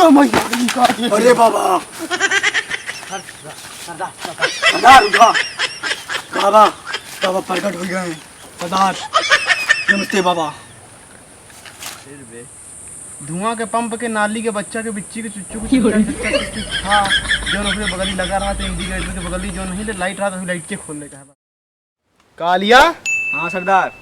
अरे बाबा सरदार उठा। बाबा बाबा प्रकट हो गए हैं सरदार। नमस्ते बाबा। धुआं के पंप के नाली के बच्चा के बिच्ची के चुच्चू के छा जो अपने बगली लगा रहा था इंडिकेटर के बगली जो नहीं लाइट रहा था लाइट के खोलने का है। कालिया। हाँ सरदार।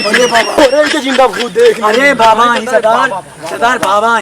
अरे बाबा अरे जिंदा भूत देख। अरे बाबा सरदार सरदार बाबा।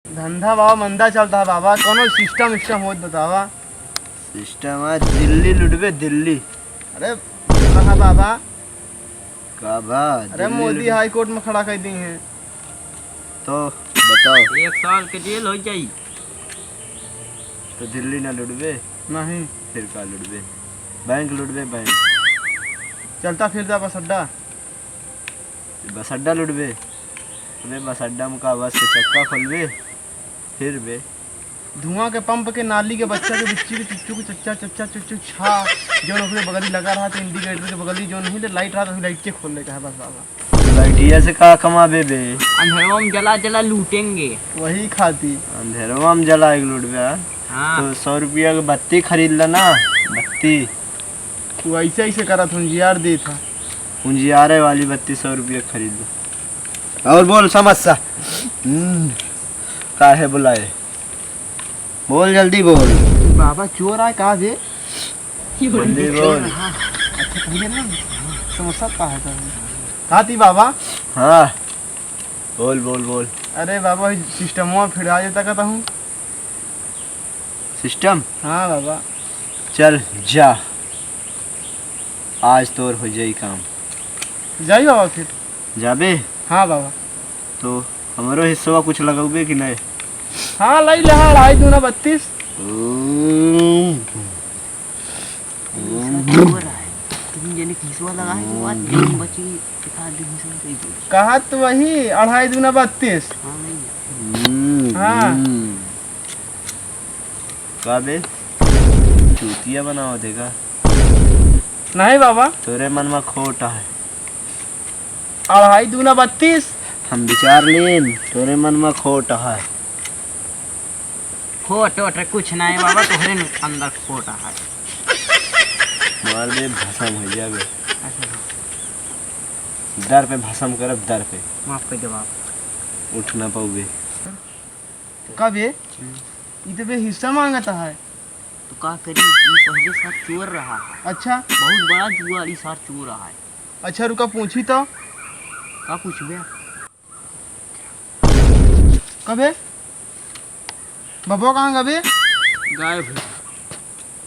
धंधा बाबा मंदा चलता है बाबा। कोनो सिस्टम हो बतावा। सिस्टम है दिल्ली लुटबे दिल्ली। अरे कहाँ बाबा का बात? अरे मोदी हाई कोर्ट में खड़ा कर दी है। तो बताओ 1 साल के जेल हो जाई। तो दिल्ली ना लुटबे? नहीं फिर का लुटबे? Bank लुटबे bank. चलता फिरता बस अड्डा। बस अड्डा लुटबे? अबे बस अड्डा में का बस के चक्का खोलबे फिर बे। धुआं के पंप के नाली के बच्चा के बिच्ची के चुच्चू के चच्चा चुच्चू छा जो अपने बगली लगा रहा था इंडिकेटर के बगली जो नहीं लाइट रहा था लाइट के खोलने का है बस बाबा। लाइटिया से का कमाबे बे? अंधेरों में जला जला लूटेंगे। वही खाती अंधेरवा में जला एक लुटबे। हाँ तो 100 रुपया की बत्ती खरीद लेना। बत्ती तू ऐसे ऐसे करा था यार दे था पूंजियारे वाली बत्ती 100 रुपया खरीद लो। और बोल समस्या। काहे बुलाए? बोल जल्दी बोल। बाबा चोर आए कहा जे? जल्दी बोल। अच्छा कहिए ना समस्या का है कहा थी बाबा? हाँ बोल बोल बोल। अरे बाबा सिस्टमवा फिर आ जाता कहता हूँ। सिस्टम? हाँ बाबा। चल जा, आज तोर हो जाई काम। जाइए बाबा फिर। जाबे? हाँ बाबा। तो हमारो हिस्सा कुछ लगाओगे कि नहीं? हाँ लाई लहा 2.5 दूना 32। तुम जने किसवा लगा है तो बात दिन बची दिखा दे हिस्सा दे दो। कहा तो वही 2.5 दूना 32। हाँ नहीं हाँ। का बे चूतिया बनाओ देगा? नहीं बाबा तोरे मन में खोटा है। 2.5 दूना 32। हम विचार लेन तोरे मन में खोटा है। खोट ओट कुछ नहीं बाबा, तोहरे अंदर खोटा है। मार दे भसम हो जाबे। दर पे भसम करब, दर पे माफ कर जवाब। उठ ना पाओगे। कब ये तो बे हिस्सा मांगता है। तो का करी, ये पहले साथ चोर रहा है, अच्छा बहुत बड़ा जुआरी साथ चोर रहा है। अच्छा रुका पूछी तो का पूछबे? कबे बबो कहाँ गबे? गायब है।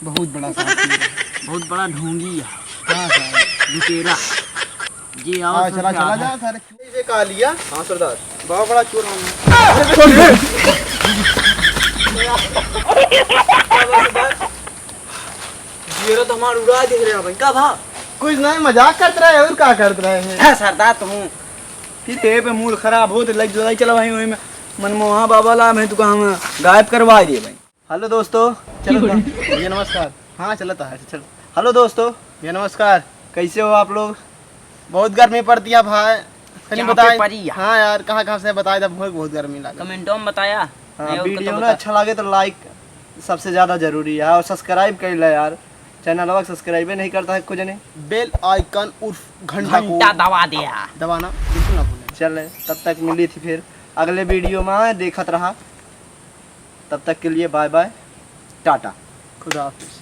बहुत बड़ा साथी है। बहुत बड़ा ढोंगी है, कहाँ साहब? लुटेरा। जी आओ हाँ चला सबसे चला आधा। जा सारे ये का लिया। हाँ सरदार। बहुत बड़ा चोर हम। ये तो हमारा उड़ा दिख रहा है भाई का भा। कुछ नहीं मजाक करते रहे और क्या करते रहे हैं। हाँ सरदार तुम फिर तेरे पे मूड खराब हो तो लग जुलाई चला भाई वही में मनमोहा बाबा ला मैं तुका हम गायब करवा दिए भाई। हेलो दोस्तों। चलो भैया नमस्कार। हाँ चलता है। चल हेलो दोस्तों, भैया नमस्कार। कैसे हो आप लोग? बहुत गर्मी पड़ती है भाई। कहीं यहाँ पे बताए। पड़ी है। हाँ यार कहाँ से बताए तब बहुत गर्मी लगा। कमेंटों में बताया। हाँ, नहीं, उसको वीडियो तो ना बता। अच्छा लगे तो लाइक सबसे ज़्यादा जरूरी है और सब्सक्राइब कर ले यार। चैनल वाक सब्सक्राइब नहीं करता है कुछ नहीं। बेल आइकन उर्फ घंटा को घंटा दबा दिया। दबाना बिल्कुल ना भूलें। चल तब तक मिली थी फिर अगले वीडियो में देखत रहा। तब तक के लिए बाय बाय टाटा। खुदा हाफिज।